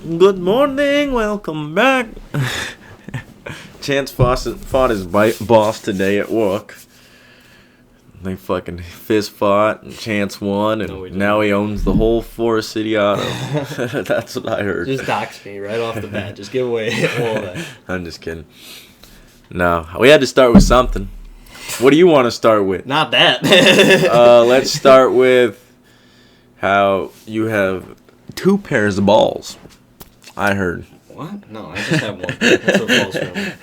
Good morning, welcome back. Chance fought his boss today at work. They fucking fist fought, and Chance won, and now he owns the whole Forest City Auto. That's what I heard. Just dox me right off the bat. Just give away all of that. I'm just kidding. No, we had to start with something. What do you want to start with? Not that. Let's start with how you have 2 pairs of balls. I heard. What? No, I just have one. That's a false rumor.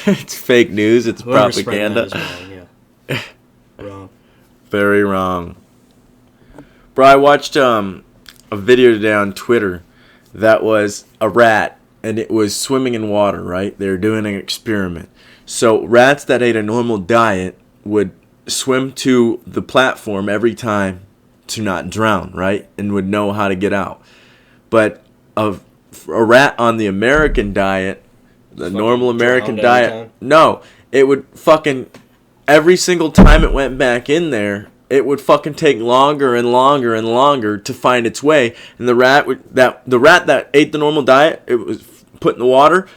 It's fake news. It's Whoever propaganda. spread that is wrong, yeah. Wrong. Very wrong. Bro, I watched a video today on Twitter that was a rat, and it was swimming in water, right? They were doing an experiment. So rats that ate a normal diet would swim to the platform every time to not drown, right? And would know how to get out. But a rat on the American diet, the normal American diet, no, it would fucking, every single time it went back in there, it would fucking take longer and longer and longer to find its way. And the rat that ate the normal diet, it was put in the water,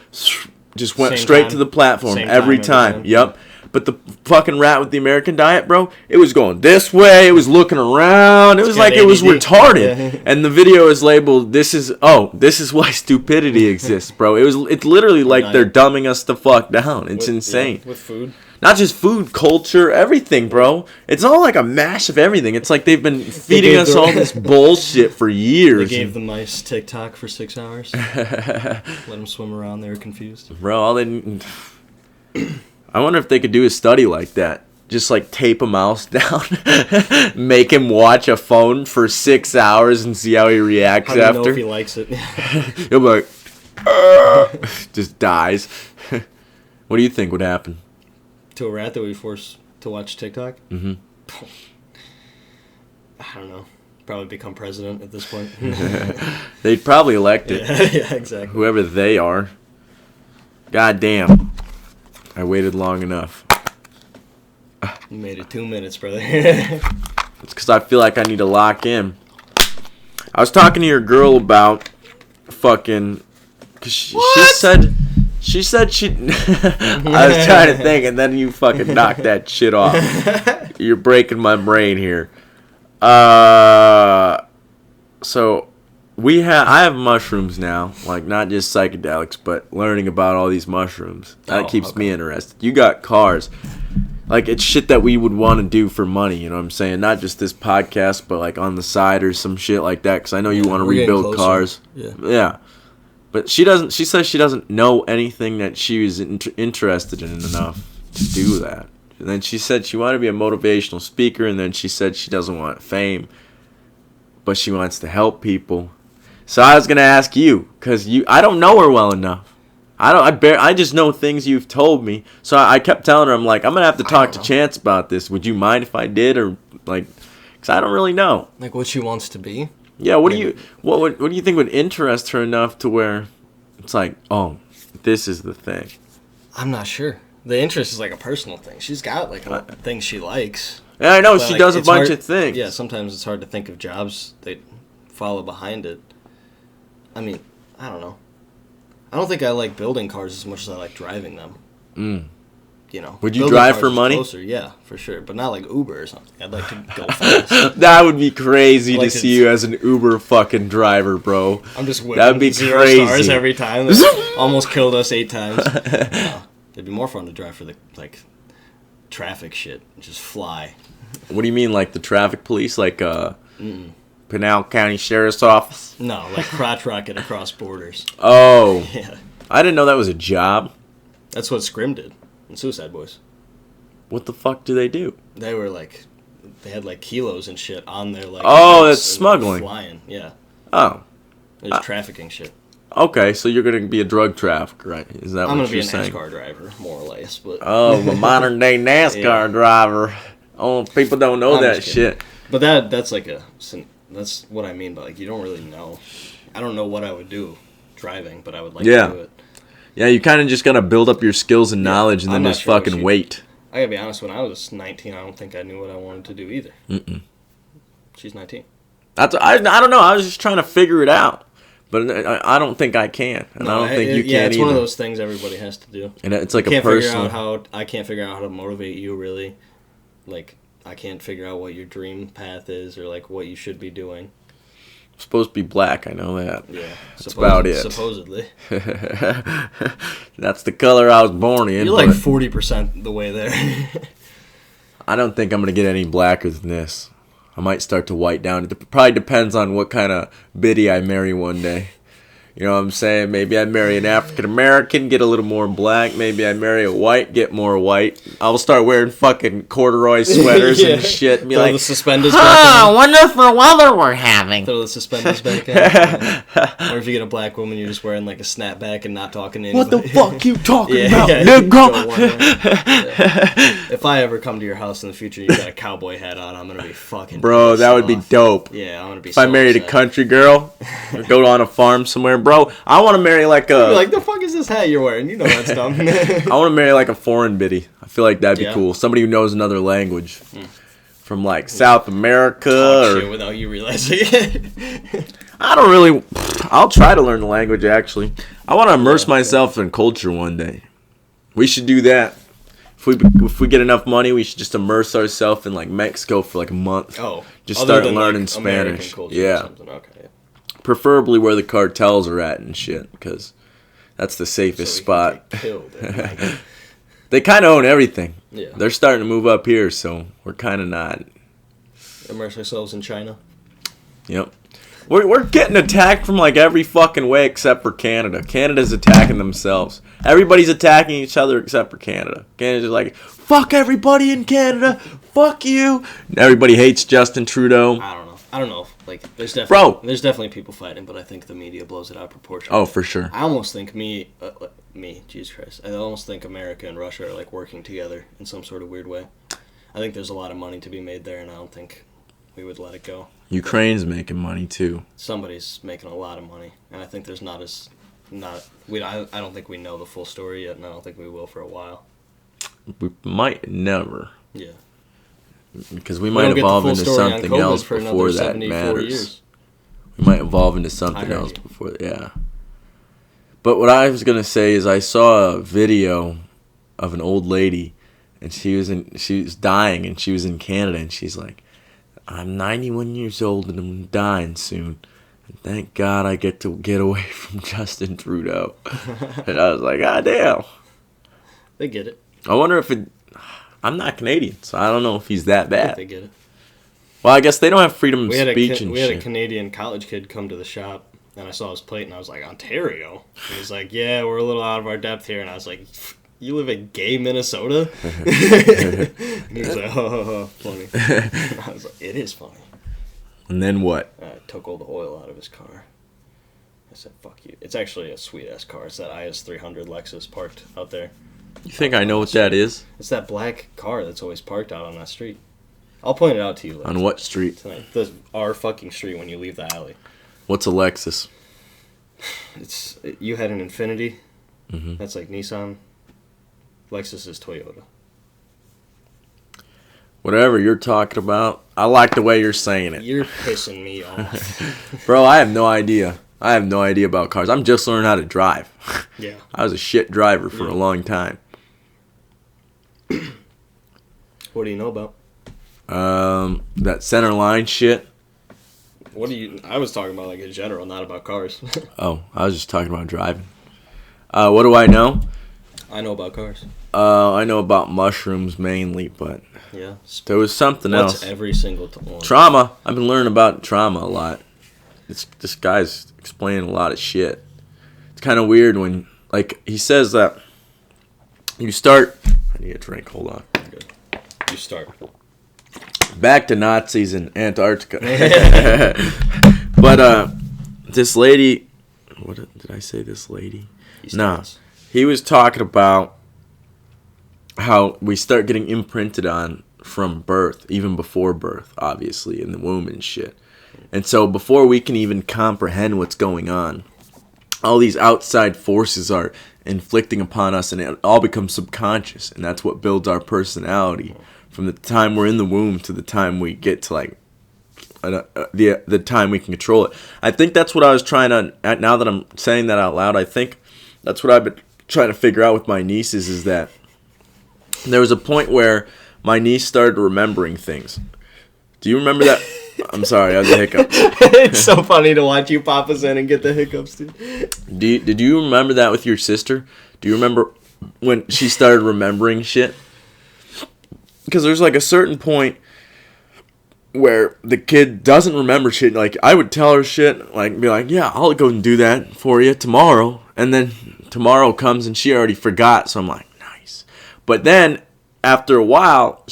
just went straight to the platform every time. Yep. But the fucking rat with the American diet, bro, it was going this way. It was looking around. It was like ADD. It was retarded. Yeah. And the video is labeled, this is why stupidity exists, bro. It's literally like they're dumbing us the fuck down. It's insane. Yeah, with food. Not just food, culture, everything, bro. It's all like a mash of everything. It's like they've been feeding us all this bullshit for years. They gave the mice TikTok for 6 hours. Let them swim around. They were confused. Bro, all they... I wonder if they could do a study like that. Just like tape a mouse down, make him watch a phone for 6 hours and see how he reacts after. How do you know if he likes it? He'll be like, just dies. What do you think would happen? To a rat that we forced to watch TikTok? Mm-hmm. I don't know. Probably become president at this point. They'd probably elect it. Yeah, exactly. Whoever they are. God damn. I waited long enough. You made it 2 minutes, brother. It's because I feel like I need to lock in. I was talking to your girl about fucking... Cause she said she... I was trying to think, and then you fucking knocked that shit off. You're breaking my brain here. So... I have mushrooms now, like not just psychedelics, but learning about all these mushrooms. That keeps me interested. You got cars. Like, it's shit that we would want to do for money, you know what I'm saying? Not just this podcast, but like on the side or some shit like that, because I know you want to rebuild cars. Yeah. But she says she doesn't know anything that she was interested in enough to do that. And then she said she wanted to be a motivational speaker, and then she said she doesn't want fame, but she wants to help people. So I was gonna ask you, cause I don't know her well enough. I just know things you've told me. So I kept telling her, I'm like, I'm gonna have to talk to Chance about this. Would you mind if I did, or like, cause I don't really know. Like what she wants to be. Yeah. What do you think would interest her enough to where it's like, oh, this is the thing. I'm not sure. The interest is like a personal thing. She's got like a thing she likes. Yeah, I know she does a bunch of things. Yeah, sometimes it's hard to think of jobs that follow behind it. I mean, I don't know. I don't think I like building cars as much as I like driving them. You know. Would you drive for money? Closer, yeah, for sure. But not like Uber or something. I'd like to go fast. That would be crazy to see you as an Uber fucking driver, bro. I'm just whipping. That'd be 0 crazy. stars every time. That almost killed us 8 times. It'd be more fun to drive for the traffic shit and just fly. What do you mean, like the traffic police, like Pinal County Sheriff's Office? No, like crotch rocket across borders. Oh. Yeah. I didn't know that was a job. That's what Scrim did in Suicide Boys. What the fuck do they do? They were they had like kilos and shit on their that's smuggling. Flying, yeah. Oh. There's trafficking shit. Okay, so you're gonna be a drug trafficker, right? Is that what you're saying? I'm gonna be a NASCAR driver, more or less. But a modern day NASCAR driver. Oh, people don't know that shit. But that's that's what I mean by like you don't really know. I don't know what I would do driving, but I would like to do it. Yeah, you kind of just gotta build up your skills and knowledge, and then just fucking wait. I gotta be honest. When I was 19, I don't think I knew what I wanted to do either. She's 19. I don't know. I was just trying to figure it out. But I don't think I can, and I don't think you can yeah, it's either. one of those things everybody has to do. And it's like I a personal. I can't figure out how to motivate you really. Like, I can't figure out what your dream path is or like what you should be doing. I'm supposed to be black. I know that. Yeah, that's about it. Supposedly. That's the color I was born in. You're like 40% the way there. I don't think I'm gonna get any blacker than this. I might start to white down. It probably depends on what kind of biddy I marry one day. You know what I'm saying? Maybe I marry an African American, get a little more black. Maybe I marry a white, get more white. I'll start wearing fucking corduroy sweaters and shit. And be Throw like, the suspenders Oh, wonderful weather we're having. Throw the suspenders back in. Or if you get a black woman, you're just wearing like a snapback and not talking to anybody. what the fuck you talking about, yeah, nigga? yeah. If I ever come to your house in the future, you got a cowboy hat on, I'm gonna be fucking Bro, pissed that would be off. dope. Yeah, I'm gonna be. If I married a country girl, or go on a farm somewhere, bro, I want to marry like a. You're like, the fuck is this hat you're wearing? You know that's dumb. I want to marry like a foreign biddy. I feel like that'd be Yeah. cool. Somebody who knows another language, from like South America Talk or. shit without you realizing it. I don't really. I'll try to learn the language. Actually, I want to immerse myself in culture one day. We should do that. If we get enough money, we should just immerse ourselves in like Mexico for like a month. Oh, just other start than, learning like, American Spanish. culture or Yeah, something. Okay. preferably where the cartels are at and shit, because that's the safest So we spot. can get killed and, like, They kind of own everything. yeah. They're starting to move up here, so we're kind of not. Immerse ourselves in China. Yep. We're getting attacked from like every fucking way except for Canada. Canada's attacking themselves. Everybody's attacking each other except for Canada. Canada's just like, fuck everybody in Canada. Fuck you. Everybody hates Justin Trudeau. I don't know. Like, there's definitely people fighting, but I think the media blows it out of proportion. Oh, for sure. I almost think Jesus Christ. I almost think America and Russia are like working together in some sort of weird way. I think there's a lot of money to be made there, and I don't think we would let it go. Ukraine's making money too. Somebody's making a lot of money, and I think there's I don't think we know the full story yet, and I don't think we will for a while. We might never, Yeah. because we We might don't get the evolve full into story on something COVID else for before another that 74 matters. years. We might evolve into something I heard else you. before. Yeah. But what I was gonna say is I saw a video of an old lady, and she was dying, and she was in Canada, and she's like, I'm 91 years old and I'm dying soon. And thank God I get to get away from Justin Trudeau. And I was like, God damn. They get it. I wonder if I'm not Canadian, so I don't know if he's that I think bad. they get it. Well, I guess they don't have freedom of We had speech and we had a shit. Canadian college kid come to the shop, and I saw his plate, and I was like, Ontario? And he's like, yeah, we're a little out of our depth here. And I was like, you live in gay Minnesota? And he was like, oh, funny. And I was like, it is funny. And then what? I took all the oil out of his car. I said, fuck you. It's actually a sweet-ass car. It's that IS-300 Lexus parked out there. You think I know what that is? It's that black car that's always parked out on that street. I'll point it out to you later. On what street? Tonight. Our fucking street when you leave the alley. What's a Lexus? You had an Infinity. Mm-hmm. That's like Nissan. Lexus is Toyota. Whatever you're talking about, I like the way you're saying it. You're pissing me off. Bro, I have no idea. I have no idea about cars. I'm just learning how to drive. Yeah. I was a shit driver for a long time. What do you know about? That center line shit. I was talking about like in general, not about cars. Oh, I was just talking about driving. What do I know? I know about cars. I know about mushrooms mainly, but Yeah. there was something What's else. every single one? Trauma. I've been learning about trauma a lot. This guy's explaining a lot of shit. It's kind of weird when, like, he says that you start. I need a drink. Hold on. Good. You start. Back to Nazis in Antarctica. But this lady, what did I say? This lady? He No, starts. he was talking about how we start getting imprinted on from birth, even before birth, obviously, in the womb and shit. And so before we can even comprehend what's going on, all these outside forces are inflicting upon us, and it all becomes subconscious, and that's what builds our personality from the time we're in the womb to the time we get to like the time we can control it. I think that's what I was trying to. Now that I'm saying that out loud, I think that's what I've been trying to figure out with my nieces is that there was a point where my niece started remembering things. Do you remember that? I'm sorry, I have the hiccup. It's so funny to watch you pop us in and get the hiccups, dude. Did you remember that with your sister? Do you remember when she started remembering shit? Because there's like a certain point where the kid doesn't remember shit. Like, I would tell her shit, like, be like, yeah, I'll go and do that for you tomorrow. And then tomorrow comes and she already forgot. So I'm like, nice. But then after a while,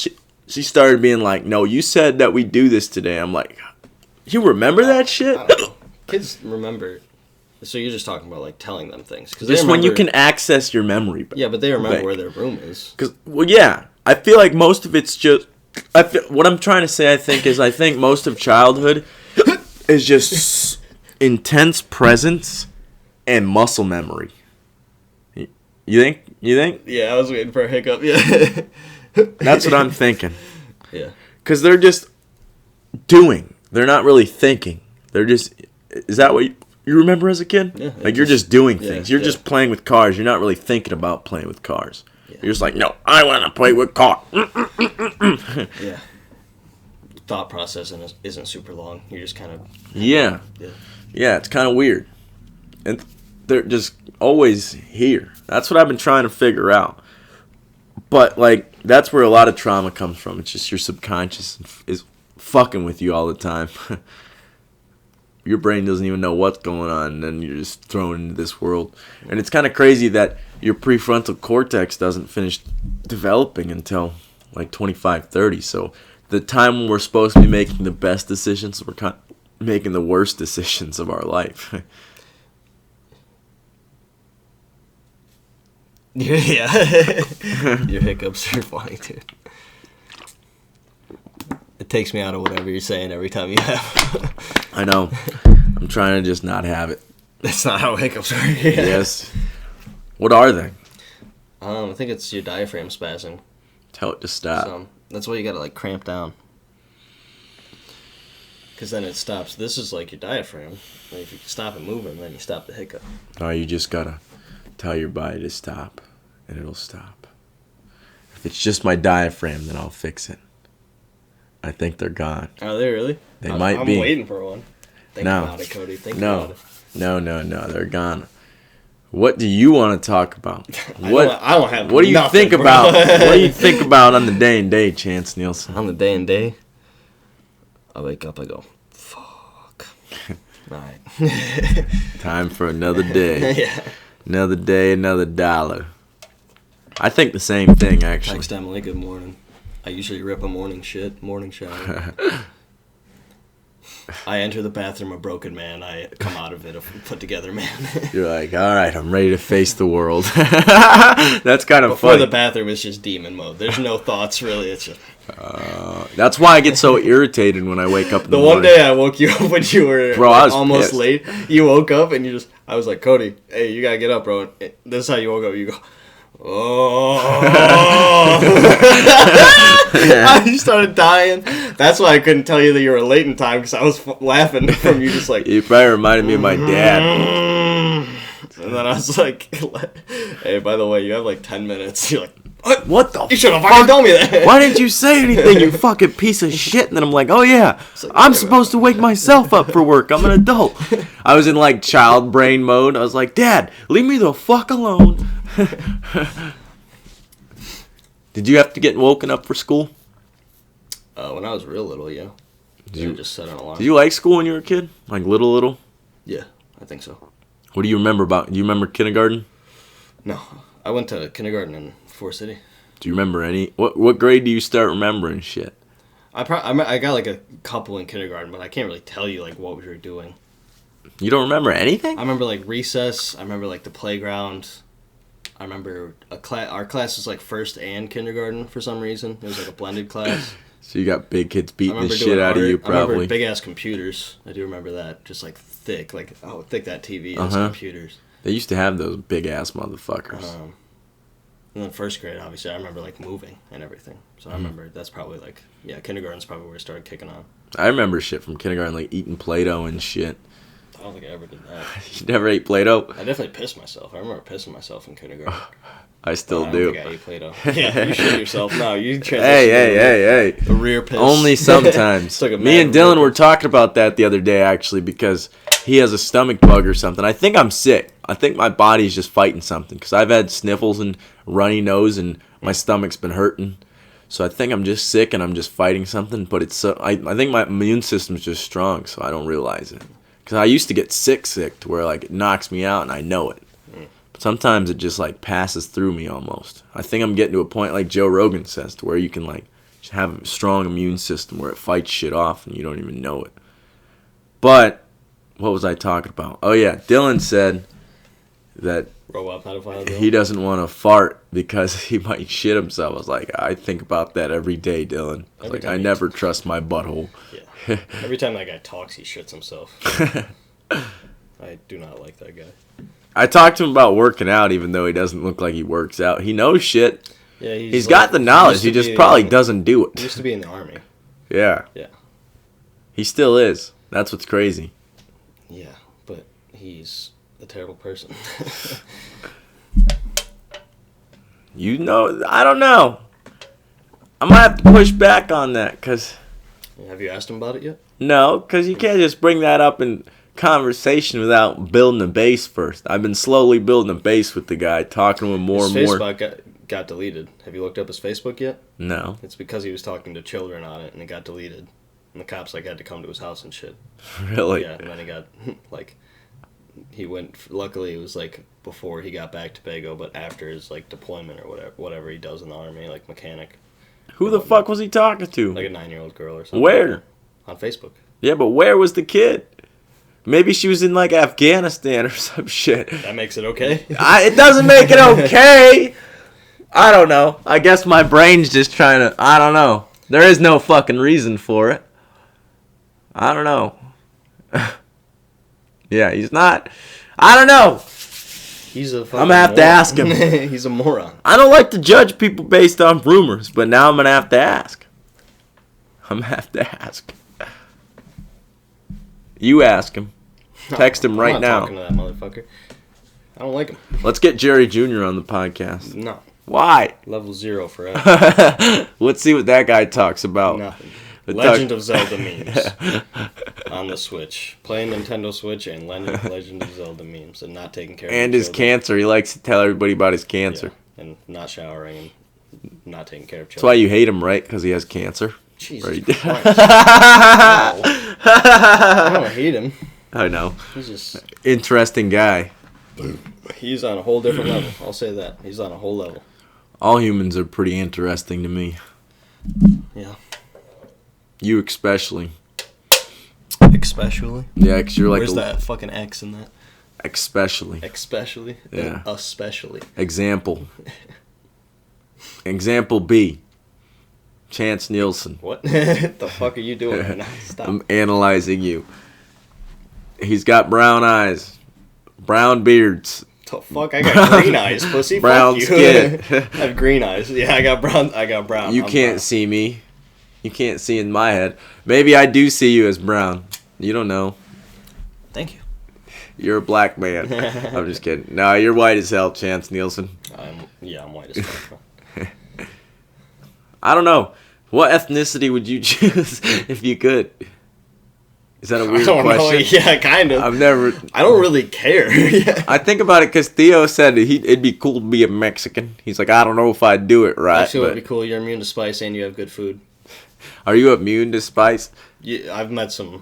she started being like, no, you said that we do this today. I'm like, you remember that shit? I don't know. Kids remember. So you're just talking about, like, telling them things. Cause just when you can access your memory. Yeah, but they remember where their room is. Cause, well, yeah. I feel like most of it's just... what I'm trying to say, I think most of childhood is just intense presence and muscle memory. You think? Yeah, I was waiting for a hiccup. Yeah. That's what I'm thinking. Yeah. Because they're just doing. They're not really thinking. They're just... Is that what you remember as a kid? Yeah. Like, you're just doing yeah, things. You're yeah. just playing with cars. You're not really thinking about playing with cars. Yeah. You're just like, no, I want to play with cars. Yeah. Thought process isn't super long. You're just kind of... Yeah. Yeah. Yeah, it's kind of weird. And they're just always here. That's what I've been trying to figure out. But, like, that's where a lot of trauma comes from. It's just your subconscious is fucking with you all the time. Your brain doesn't even know what's going on, and then you're just thrown into this world. And it's kind of crazy that your prefrontal cortex doesn't finish developing until, like, 25, 30. So the time when we're supposed to be making the best decisions, we're kind of making the worst decisions of our life. Yeah. Your hiccups are funny, dude. It takes me out of whatever you're saying every time you have. I know. I'm trying to just not have it. That's not how hiccups are. Yeah. Yes. What are they? I think it's your diaphragm spazzing. Tell it to stop. So that's why you gotta, like, cramp down. Because then it stops. This is like your diaphragm. And if you stop it moving, then you stop the hiccup. Oh, you just gotta tell your body to stop, and it'll stop. If it's just my diaphragm, then I'll fix it. I think they're gone. Are they really? They might be. I'm waiting for one. Think No. about it, Cody. Think about it. No, they're gone. What do you want to talk about? I don't have What do you nothing, think bro. about? What do you think about on the day and day, Chance Nielsen? On the day and day, I wake up, I go, fuck. Alright. Time for another day. Yeah. Another day, another dollar. I think the same thing, actually. Text Emily, good morning. I usually rip a morning shower. I enter the bathroom a broken man. I come out of it a put together man. You're like, all right, I'm ready to face the world. That's kind of Before funny. the bathroom, it's just demon mode. There's no thoughts, really. It's just... That's why I get so irritated when I wake up in the The morning. one day I woke you up when you were Bro, I was almost pissed. late. You woke up and I was like, Cody, hey, you gotta get up, bro. This is how you woke up. You go, oh. You started dying. That's why I couldn't tell you that you were late in time, because I was laughing from you just like... You probably reminded me of my dad. And then I was like, hey, by the way, you have like 10 minutes. You're like, What the you should have fucking told me that. Why didn't you say anything, you fucking piece of shit? And then I'm like, oh yeah, I'm supposed to wake myself up for work. I'm an adult. I was in like child brain mode. I was like, Dad, leave me the fuck alone. Did you have to get woken up for school? When I was real little, yeah. Did you just set an alarm? Did you like school when you were a kid? Like little? Yeah, I think so. What do you remember about? Do you remember kindergarten? No, I went to kindergarten in Forest City. Do you remember any? What grade do you start remembering shit? I got like a couple in kindergarten, but I can't really tell you like what we were doing. You don't remember anything? I remember like recess. I remember like the playground. I remember our class was like first and kindergarten for some reason. It was like a blended class. So you got big kids beating the doing shit out of art. you, I remember probably. big ass computers. I do remember that. Just like thick, like how thick that TV is. Computers. They used to have those big ass motherfuckers. And then first grade, obviously, I remember like moving and everything. So I remember that's probably like kindergarten's probably where it started kicking on. I remember shit from kindergarten, like eating Play-Doh and shit. I don't think I ever did that. You never ate Play-Doh? I definitely pissed myself. I remember pissing myself in kindergarten. I still I do. don't think I ate Play-Doh. Yeah, you shit yourself. No, you transitioned. Hey. The rear piss. Only sometimes. It's like a Me and mad Dylan rear were piss. talking about that the other day, actually, because he has a stomach bug or something. I think I'm sick. I think my body's just fighting something, because I've had sniffles and runny nose, and my stomach's been hurting. So I think I'm just sick, and I'm just fighting something. But it's I think my immune system's just strong, so I don't realize it. Because I used to get sick to where, like, it knocks me out, and I know it. But sometimes it just, like, passes through me almost. I think I'm getting to a point, like Joe Rogan says, to where you can, like, just have a strong immune system where it fights shit off, and you don't even know it. But what was I talking about? Oh, yeah. Dylan said that Robot pedophile. he doesn't want to fart because he might shit himself. I was like, I think about that every day, Dylan. I was Every like, time I he- never trust my butthole. Yeah. Every time that guy talks, he shits himself. I do not like that guy. I talked to him about working out, even though he doesn't look like he works out. He knows shit. Yeah, He's got the knowledge. He just probably doesn't do He it. used to be in the army. Yeah. Yeah. He still is. That's what's crazy. Yeah, but he's a terrible person. You know, I don't know. I might have to push back on that, because... Have you asked him about it yet? No, because you can't just bring that up in conversation without building a base first. I've been slowly building a base with the guy, talking to him more His and more. Facebook got deleted. Have you looked up his Facebook yet? No. It's because he was talking to children on it, and it got deleted. And the cops, like, had to come to his house and shit. Really? Yeah, and then he got, like... He went... Luckily, it was, like, before he got back to Pago, but after his, like, deployment or whatever he does in the army, like, mechanic. Who the fuck was he talking to? Like a 9-year-old girl or something. Where? On Facebook. Yeah, but where was the kid? Maybe she was in, like, Afghanistan or some shit. That makes it okay? It doesn't make it okay. I don't know. I guess my brain's just trying to... I don't know. There is no fucking reason for it. I don't know. Yeah, he's not... I don't know. He's a fucking I'm gonna have to moron. ask him. He's a moron. I don't like to judge people based on rumors, but now I'm gonna have to ask. I'm gonna have to ask. You ask him. Text him I'm right not now. talking to that motherfucker. I don't like him. Let's get Jerry Jr. on the podcast. No. Why? Level 0 forever. Let's see what that guy talks about. Nothing. The Legend talk- of Zelda memes on the Switch. Playing Nintendo Switch and Legend of Zelda memes and not taking care of And his children. cancer. He likes to tell everybody about his cancer. Yeah, and not showering and not taking care of That's why children. you hate him, right? Because he has cancer. Jesus Right. Christ. No. I don't hate him. I know. He's just... Interesting guy. He's on a whole different level. I'll say that. He's on a whole level. All humans are pretty interesting to me. Yeah. You especially. Especially? Yeah, because you're like Where's that fucking X in that? Especially. Especially? Yeah. Especially. Example. Example B. Chance Nielsen. What the fuck are you doing right now? Stop. I'm analyzing you. He's got brown eyes. Brown beards. The fuck? I got green eyes, pussy. Brown Fuck you. skin. I have green eyes. Yeah, I got brown. You I'm can't brown. see me. You can't see in my head. Maybe I do see you as brown. You don't know. Thank you. You're a black man. I'm just kidding. No, you're white as hell, Chance Nielsen. I'm white as fuck. I don't know. What ethnicity would you choose if you could? Is that a I weird don't know. question? Yeah, kind of. I've never... I don't really care. Yeah. I think about it because Theo said it'd be cool to be a Mexican. He's like, I don't know if I'd do it right. Actually, it would But be cool. You're immune to spice and you have good food. are you immune to spice? I've met some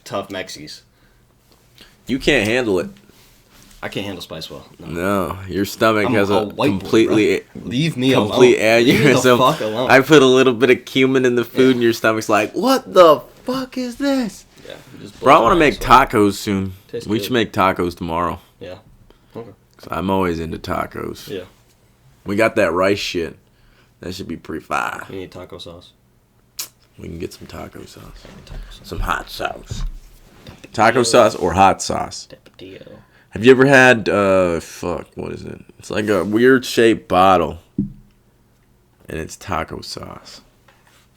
tough Mexies. You can't handle it. I can't handle spice well. No. No, your stomach I'm has a a white boy, completely bro. Leave me complete alone. Leave me the aneurysm. fuck alone. I put a little bit of cumin in the food, and your stomach's like, "What the fuck is this?" Yeah, it just Bro, I blows want to my make ass off. tacos soon. Tastes We good. should make tacos tomorrow. Yeah. Okay. 'Cause I'm always into tacos. Yeah. We got that rice shit. That should be pretty fire. You need taco sauce. We can get some taco sauce. I need taco sauce. Some hot sauce. Taco sauce or hot sauce? Tapatio. Have you ever had, what is it? It's like a weird shaped bottle. And it's taco sauce.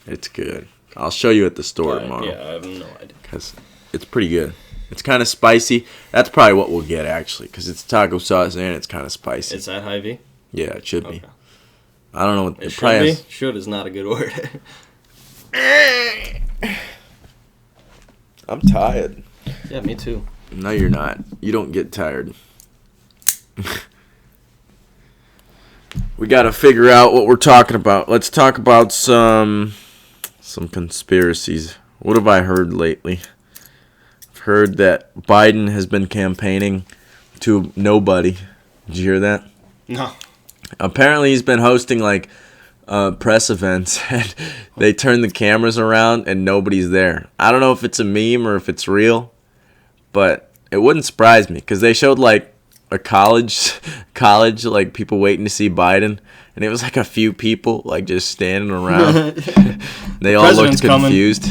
It's good. I'll show you at the store Alright, tomorrow. yeah, I have no idea. Because it's pretty good. It's kind of spicy. That's probably what we'll get, actually. Because it's taco sauce and it's kind of spicy. It's at Hy-Vee? Yeah, it should be. Okay. I don't know what It it should probably be? has. Should is not a good word. I'm tired. Yeah, me too. No, you're not. You don't get tired. We got to figure out what we're talking about. Let's talk about some conspiracies. What have I heard lately? I've heard that Biden has been campaigning to nobody. Did you hear that? No. Apparently he's been hosting like press events and they turn the cameras around and nobody's there. I don't know if it's a meme or if it's real, but it wouldn't surprise me because they showed like a college like people waiting to see Biden, and it was like a few people like just standing around. They all looked President's coming. confused.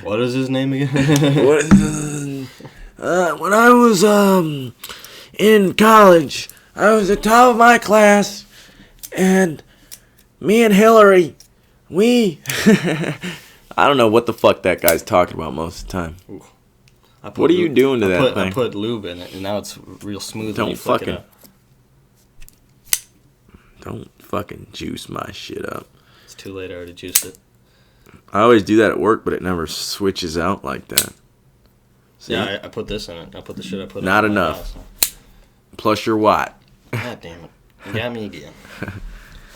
What is his name again? When I was in college, I was the top of my class, and me and Hillary, we I don't know what the fuck that guy's talking about most of the time. What are you doing to that thing? I put lube in it, and now it's real smooth. Don't when you flick it fucking- up. Don't fucking juice my shit up. It's too late. I already juiced it. I always do that at work, but it never switches out like that. See? Yeah, I put this in it. I put the shit I put Not in it. enough. Plus your watt. God damn it. You got me again.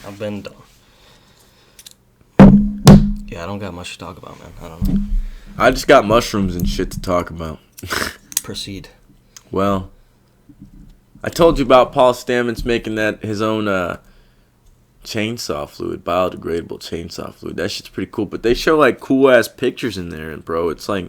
I've been done. Yeah, I don't got much to talk about, man. I don't know. I just got mushrooms and shit to talk about. Proceed. Well, I told you about Paul Stamets making that his own chainsaw fluid, biodegradable chainsaw fluid. That shit's pretty cool. But they show like cool ass pictures in there, and bro, it's like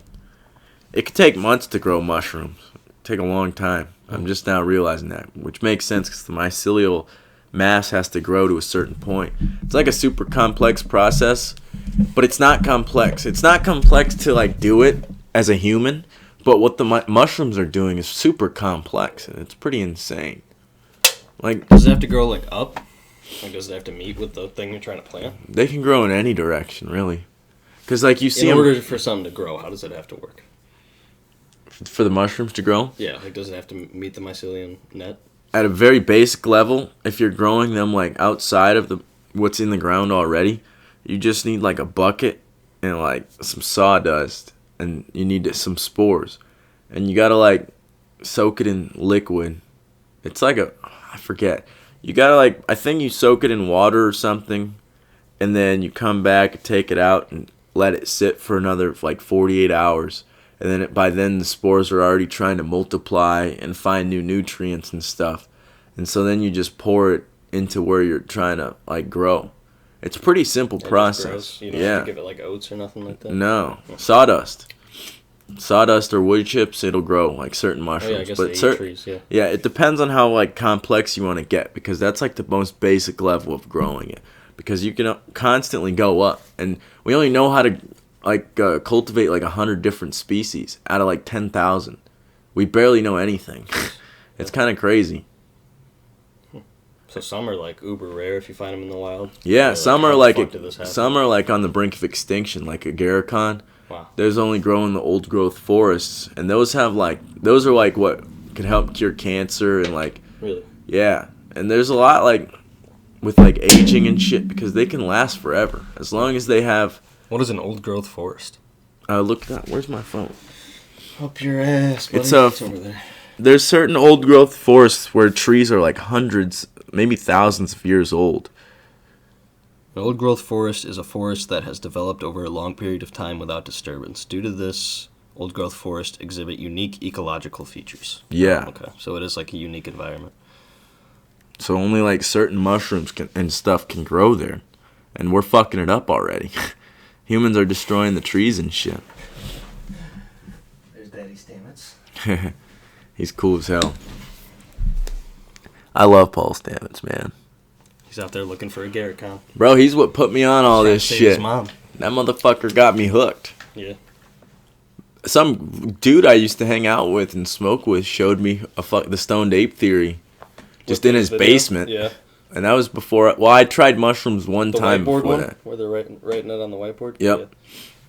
it could take months to grow mushrooms. Take a long time. I'm just now realizing that, which makes sense because the mycelial mass has to grow to a certain point. It's like a super complex process, but it's not complex. It's not complex to like do it as a human, but what the mushrooms are doing is super complex, and it's pretty insane. Like, Does it have to grow like up? Like, does it have to meet with the thing you're trying to plant? they can grow in any direction, really. Because like you see In 'em- order for something to grow, how does it have to work? for the mushrooms to grow Yeah, like does it have to meet the mycelium net? at a very basic level, if you're growing them like outside of the what's in the ground already, you just need like a bucket and like some sawdust, and you need some spores, and you gotta like soak it in liquid. It's like I forget. You gotta like, I think you soak it in water or something, and then you come back, take it out, and let it sit for another like 48 hours. And then by then the spores are already trying to multiply and find new nutrients and stuff. And so then you just pour it into where you're trying to like grow. It's a pretty simple It just process. grows? You don't Yeah. have to give it like oats or nothing like that? No. Sawdust or wood chips, it'll grow like certain Oh mushrooms. yeah, I guess but they eat trees, yeah. yeah, it depends on how like complex you want to get, because that's like the most basic level of growing it. Because you can constantly go up, and we only know how to like cultivate like 100 different species out of like 10,000. We barely know anything. It's kind of crazy. So some are like uber rare if you find them in the wild. Yeah, You're some how are the like fuck did this happen? some are like on the brink of extinction, like agaricon. Wow. There's only growing the old growth forests, and those are like what can help cure cancer and like Really? yeah. And there's a lot like with like aging and shit, because they can last forever as long as they have. What is an old growth forest? Look at that. Where's my phone? Up your ass, buddy. It's over there. There's certain old growth forests where trees are like hundreds, maybe thousands of years old. An old growth forest is a forest that has developed over a long period of time without disturbance. Due to this, old growth forests exhibit unique ecological features. Yeah. Okay, so it is like a unique environment. So only like certain mushrooms and stuff can grow there. And we're fucking it up already. Humans are destroying the trees and shit. There's Daddy Stamets. He's cool as hell. I love Paul Stamets, man. He's out there looking for a Garricon. Bro, he's what put me on all this Save his shit. mom. That motherfucker got me hooked. Yeah. Some dude I used to hang out with and smoke with showed me the Stoned Ape Theory just in his Video? basement. Yeah. And that was before. Well, I tried mushrooms one The time whiteboard before one, that. where they're writing it on the whiteboard. Yep.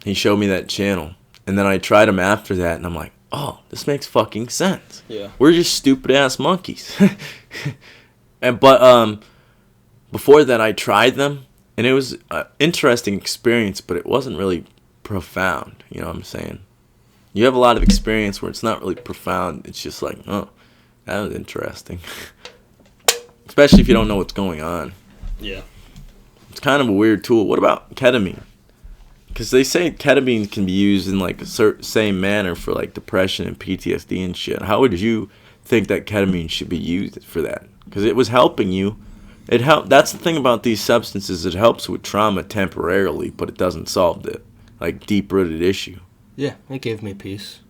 He showed me that channel, and then I tried them after that, and I'm like, oh, this makes fucking sense. Yeah. We're just stupid ass monkeys. But before that, I tried them, and it was an interesting experience, but it wasn't really profound. You know what I'm saying? You have a lot of experience where it's not really profound. It's just like, oh, that was interesting. Especially if you don't know what's going on. Yeah. It's kind of a weird tool. What about ketamine? Because they say ketamine can be used in like a certain same manner for like depression and PTSD and shit. How would you think that ketamine should be used for that? Because it was helping you. It helped. That's the thing about these substances. It helps with trauma temporarily, but it doesn't solve the like deep-rooted issue. Yeah, it gave me peace.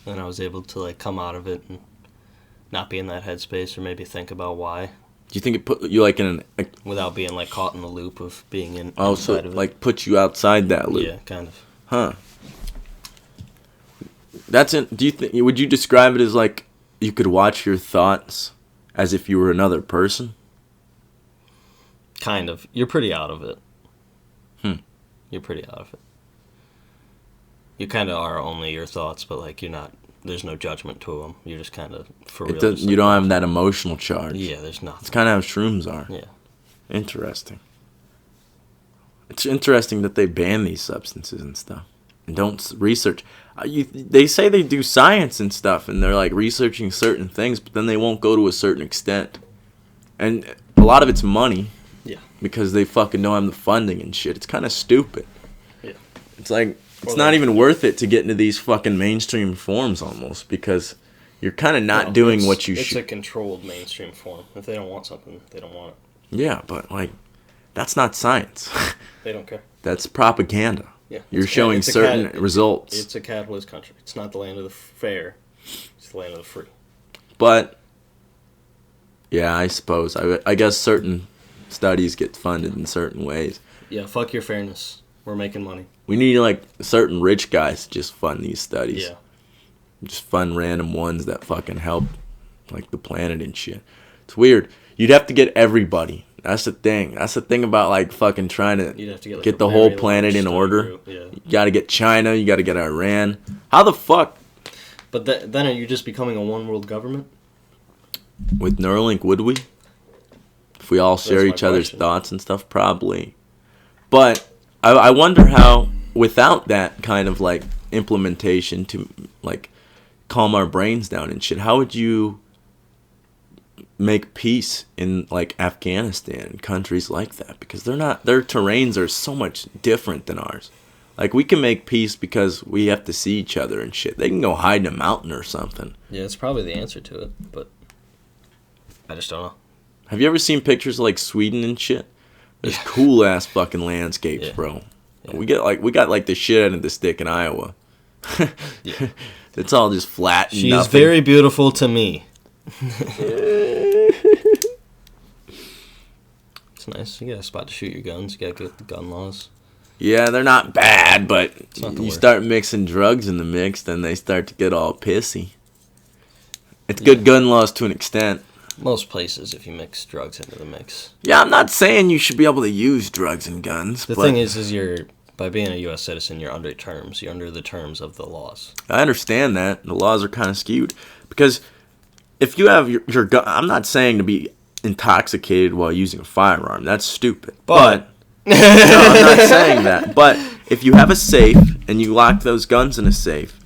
And I was able to like come out of it and not be in that headspace or maybe think about why. Do you think it put you like in an Without being like caught in the loop of being in so inside it, of it. like put you outside that loop? Yeah, kind of. Huh. That's it. Do you think? Would you describe it as like you could watch your thoughts as if you were another person? Kind of. You're pretty out of it. Hmm. You're pretty out of it. You kind of are only your thoughts, but like you're not. There's no judgment to them. You're just kind of for real. It does, just you like- don't have that emotional charge. Yeah, there's nothing. It's kind of how shrooms are. Yeah. Interesting. It's interesting that they ban these substances and stuff and don't research. They say they do science and stuff, and they're like researching certain things, but then they won't go to a certain extent. And a lot of it's money. Yeah. Because they fucking don't have the funding and shit. It's kind of stupid. Yeah. It's like it's Or not they- even worth it to get into these fucking mainstream forms almost because you're kind of not No, doing it's- what you It's a should. controlled mainstream form. If they don't want something, they don't want it. Yeah, but like that's not science. They don't care. That's propaganda. Yeah. You're It's showing it's a certain cat- results. It's a capitalist country. It's not the land of the fair. It's the land of the free. But yeah, I suppose I guess certain studies get funded in certain ways. Yeah, fuck your fairness. We're making money. We need like certain rich guys to just fund these studies. Yeah. Just fund random ones that fucking help like the planet and shit. It's weird. You'd have to get everybody. That's the thing. That's the thing about like fucking trying to You'd have to get, like, get a the whole very planet large in study order. group, yeah. You got to get China. You got to get Iran. How the fuck But then are you just becoming a one world government? with Neuralink would we? If we all share my each other's question. thoughts and stuff, probably. But I wonder how without that kind of like implementation to like calm our brains down and shit, how would you make peace in like Afghanistan and countries like that? Because their terrains are so much different than ours. Like we can make peace because we have to see each other and shit. They can go hide in a mountain or something. Yeah, it's probably the answer to it, but I just don't know. Have you ever seen pictures of like Sweden and shit? There's cool ass fucking landscapes, Yeah. bro. Yeah. We got like the shit out of the stick in Iowa. Yeah. It's all just flat. And She's nothing. very beautiful to me. It's nice. You got a spot to shoot your guns. You got good gun laws. Yeah, they're not bad, but not the you worst. start mixing drugs in the mix, then they start to get all pissy. It's good gun laws to an extent. Most places, if you mix drugs into the mix. Yeah, I'm not saying you should be able to use drugs and guns. The but thing is you're, by being a U.S. citizen, you're under terms. You're under the terms of the laws. I understand that. The laws are kind of skewed. Because if you have your gun, I'm not saying to be intoxicated while using a firearm. That's stupid. But- No, I'm not saying that. But if you have a safe and you lock those guns in a safe,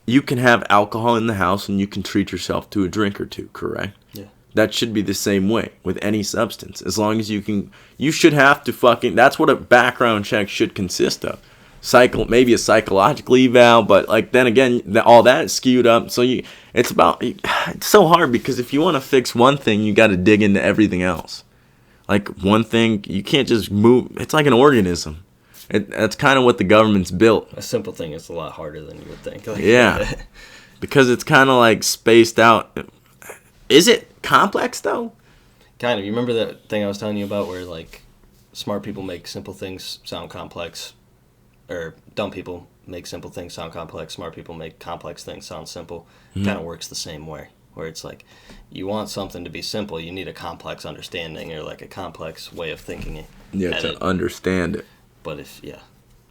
you can have alcohol in the house and you can treat yourself to a drink or two, correct? Yeah. That should be the same way with any substance. As long as you can, you should have to fucking, that's what a background check should consist of. Maybe a psychological eval, but like then again, all that is skewed up. So it's so hard because if you want to fix one thing, you got to dig into everything else. Like one thing, you can't just move. It's like an organism. That's kind of what the government's built. A simple thing is a lot harder than you would think. Like, Yeah. Because it's kind of like spaced out. Is it complex though? Kind of. You remember that thing I was telling you about where, like, smart people make simple things sound complex? Or dumb people make simple things sound complex. Smart people make complex things sound simple. Kind of works the same way. where it's like you want something to be simple, you need a complex understanding or like a complex way of thinking it. Yeah, to understand it. But if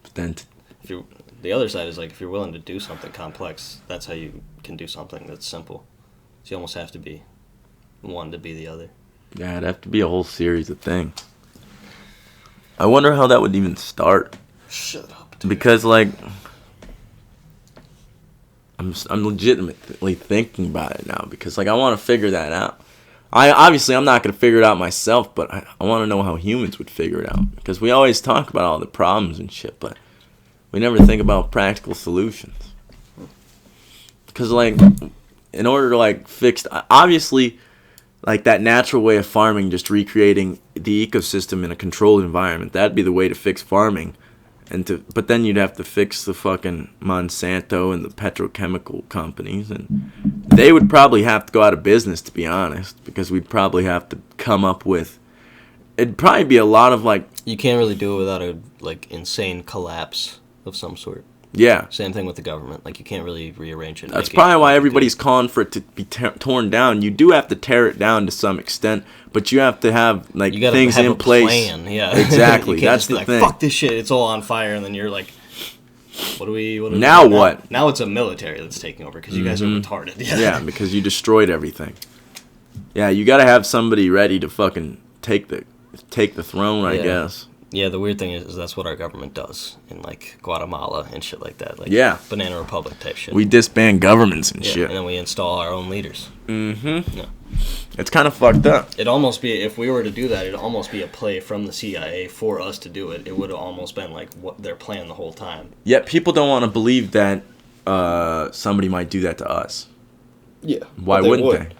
But then if you the other side is like if you're willing to do something complex, that's how you can do something that's simple. So you almost have to be one to be the other. yeah, it'd have to be a whole series of things. I wonder how that would even start. Shut up, dude. Because, like, I'm legitimately thinking about it now. Because, like, I want to figure that out. I'm not going to figure it out myself, but I want to know how humans would figure it out. Because we always talk about all the problems and shit, but we never think about practical solutions. Because, like, in order to, like, fix... Obviously, like, that natural way of farming, just recreating the ecosystem in a controlled environment, that'd be the way to fix farming. But then you'd have to fix the fucking Monsanto and the petrochemical companies, and they would probably have to go out of business, to be honest, because we'd probably have to come up with... It'd probably be a lot of, like... You can't really do it without a like insane collapse of some sort. Yeah. Same thing with the government. Like you can't really rearrange it. That's probably why everybody's calling for it to be torn down. You do have to tear it down to some extent, but you have to have like you gotta things have in a place. Plan. Yeah, Exactly. You can't That's just be the like, thing. Fuck this shit! It's all on fire, and then you're like, what do we? Now what? Now it's a military that's taking over because you guys are retarded. Yeah, because you destroyed everything. Yeah, you got to have somebody ready to fucking take the throne, I Yeah. guess. Yeah, the weird thing is that's what our government does in like Guatemala and shit like that. Like Yeah. Banana Republic type shit. We disband governments and yeah, shit. and then we install our own leaders. Mm-hmm. Yeah. It's kind of fucked up. It'd almost be, if we were to do that, it'd almost be a play from the CIA for us to do it. It would have almost been like what their plan the whole time. Yet people don't want to believe that somebody might do that to us. Yeah. Why wouldn't they?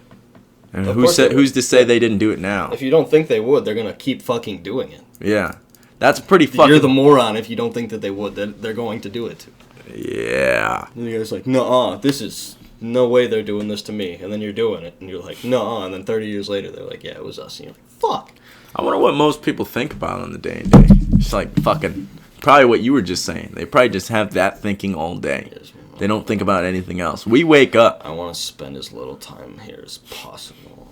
And Of course they would. who's to say they didn't do it now? If you don't think they would, they're gonna keep fucking doing it. Yeah. That's pretty fucking... You're the moron if you don't think that they would. That they're going to do it. Yeah. And the guy's like, "Nuh-uh, this is no way they're doing this to me." And then you're doing it, and you're like, "Nuh-uh," and then 30 years later, they're like, "Yeah, it was us." And you're like, "Fuck." I wonder what most people think about on the day and day. It's like fucking... Probably what you were just saying. They probably just have that thinking all day. Yes, They don't think about anything else. We wake up I want to spend as little time here as possible.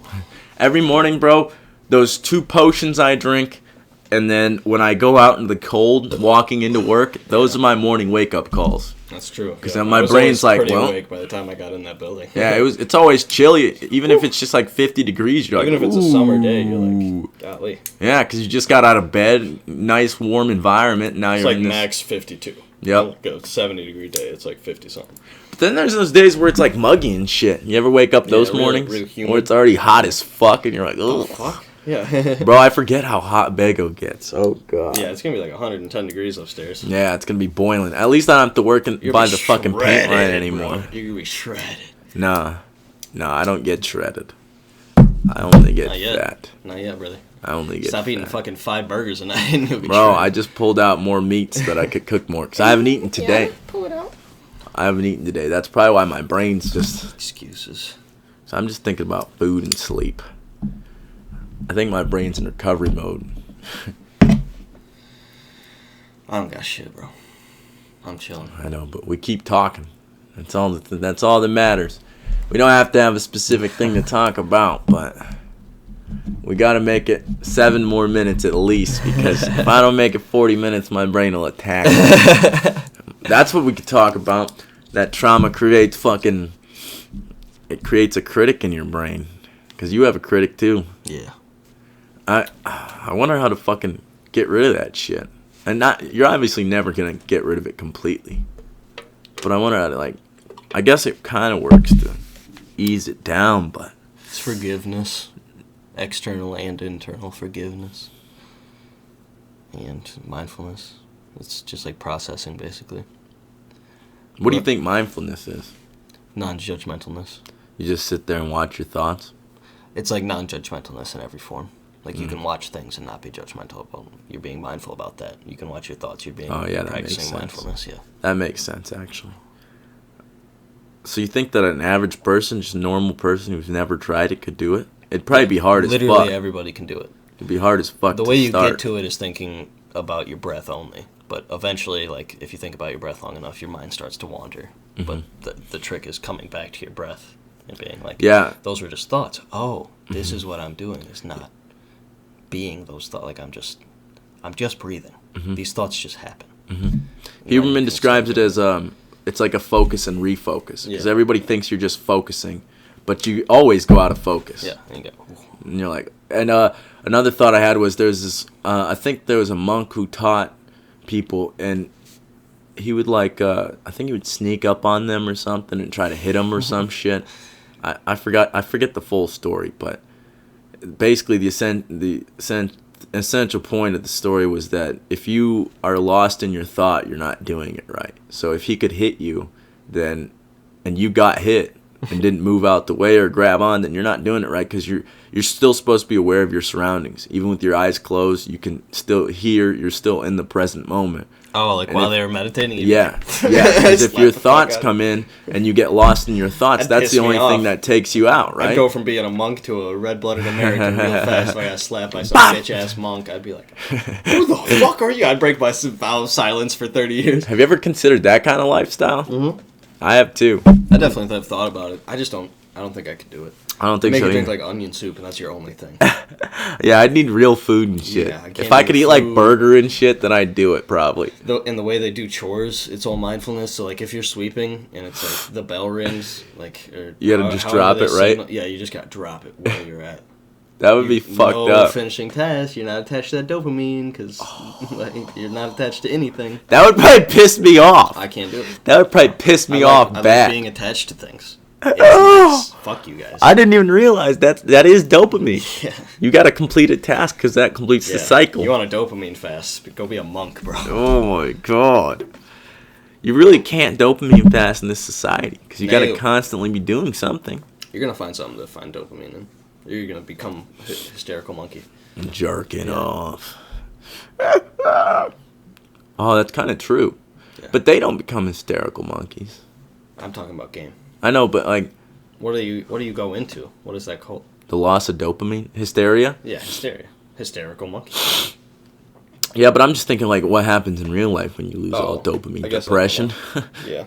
every morning, bro. Those 2 potions I drink, and then when I go out in the cold, walking into work, those are my morning wake-up calls. That's true. 'Cause then my brain's like, pretty well- awake by the time I got in that building. Yeah, it's always chilly. Even if it's just like 50 degrees, you're Even like, if it's a summer day, you're "Ooh." like, golly. Yeah, because you just got out of bed, nice warm environment, and now It's you're like in this... max 52. Yep. Like a 70-degree day, it's like 50-something. But then there's those days where it's like muggy and shit. You ever wake up those really- mornings really humid. where it's already hot as fuck and you're like, Oh, oh, fuck. Yeah. bro, I forget how hot Bago gets. Oh, God. Yeah, it's going to be like 110 degrees upstairs. Yeah, it's going to be boiling. At least I don't have to work You'll by be the fucking paint shredded, line bro. anymore. You're going to be shredded. Nah, I don't get shredded. I only get Not yet. fat. Not yet, brother. I only get Stop fat. eating fucking 5 burgers a night and you'll be Bro, shredded. I just pulled out more meats that I could cook more. Because I haven't eaten today. Pull it out. I haven't eaten today. That's probably why my brain's just... Excuses. So I'm just thinking about food and sleep. I think my brain's in recovery mode. I don't got shit, bro. I'm chilling. I know, but we keep talking. That's all that matters. We don't have to have a specific thing to talk about, but we got to make it 7 more minutes at least, because if I don't make it 40 minutes, my brain will attack me. That's what we could talk about. That trauma creates it creates a critic in your brain, because you have a critic too. Yeah. I wonder how to fucking get rid of that shit. And you're obviously never gonna get rid of it completely. But I wonder how to, like, I guess it kind of works to ease it down, but It's forgiveness. External and internal forgiveness. And mindfulness. It's just like processing, basically. what do you think mindfulness is? Non-judgmentalness. You just sit there and watch your thoughts? It's like non-judgmentalness in every form. Like you can watch things and not be judgmental about them. You're being mindful about that. You can watch your thoughts. You're being Oh, yeah, that makes practicing sense. mindfulness. Yeah. That makes sense, actually. So you think that an average person, just a normal person who's never tried it, could do it? It'd probably be hard as Literally fuck. everybody can do it. It'd be hard as fuck The to way you start. get to it is thinking about your breath only. But eventually, like, if you think about your breath long enough, your mind starts to wander. Mm-hmm. But the trick is coming back to your breath and being like, Yeah. those were just thoughts. Oh, this is what I'm doing. It's not being those thoughts. Like I'm just breathing. These thoughts just happen. Huberman describes it as it's like a focus and refocus, because Yeah. everybody thinks you're just focusing, but you always go out of focus. Yeah, and you go, And you're like, and another thought I had was there's this, I think there was a monk who taught people, and he would like, I think he would sneak up on them or something and try to hit them or some shit. I forget the full story, but basically the essential point of the story was that if you are lost in your thought, you're not doing it right. So if he could hit you, then, and you got hit and didn't move out the way or grab on, then you're not doing it right, because you're still supposed to be aware of your surroundings. Even with your eyes closed, you can still hear, you're still in the present moment. oh, like And while if- they were meditating. Yeah, because if Slap your the fuck thoughts out. come in and you get lost in your thoughts, That'd that's piss the me only thing off. that takes you out, right? I'd go from being a monk to a red-blooded American real fast. If I got slapped by some bitch-ass monk, I'd be like, who the fuck are you? I'd break my vow of silence for 30 years. Have you ever considered that kind of lifestyle? Mm-hmm. I have too. I definitely have thought about it. I don't think I could do it. I don't think Make so. you drink either. like onion soup, and that's your only thing. Yeah, I'd need real food and shit. Yeah, I If can't I eat could eat like food. burger and shit, then I'd do it probably. And the way they do chores, it's all mindfulness. So like if you're sweeping and it's like the bell rings, like or You gotta just however drop they it, right? signal- yeah, you just gotta drop it where you're at. That would be fucked no up. finishing task. You're not attached to that dopamine because like, you're not attached to anything. That would probably piss me off. I can't do it. That would probably piss me off I bad. like being attached to things. It's nice. Fuck you guys. I didn't even realize that is dopamine. Yeah. You got to complete a task because that completes the Yeah. cycle. You want a dopamine fast? Go be a monk, bro. Oh my god. You really can't dopamine fast in this society because you got to No. constantly be doing something. You're gonna find something to find dopamine in. You're gonna become a hysterical monkey. Jerking Yeah. off. Oh, that's kind of true. Yeah. But they don't become hysterical monkeys. I'm talking about game. I know, but like What do you go into? What is that called? the loss of dopamine, hysteria. Yeah, hysteria. Hysterical monkey. Yeah, but I'm just thinking like what happens in real life when you lose all I dopamine, guess depression. Yeah.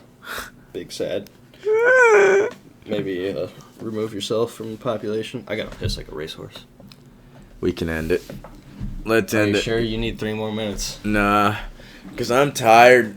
Big sad. Maybe remove yourself from the population. I gotta piss like a racehorse. We can end it. Let's Are end you it. sure you need 3 more minutes? Nah, because I'm tired.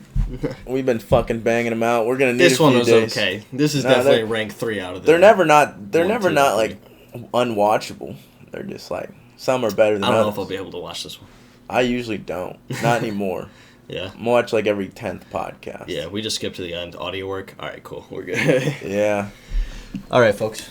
We've been fucking banging them out. We're gonna need This a one few was days. okay. This is No, definitely they're- rank 3 out of the. They're never not. They're 1, never 2, not 3. like unwatchable. They're just like some are better than I don't know others. if I'll be able to watch this one. I usually don't. Not anymore. Yeah. I watch like every 10th podcast. Yeah, we just skipped to the end. Audio work. All right, cool. We're good. Yeah. All right, folks.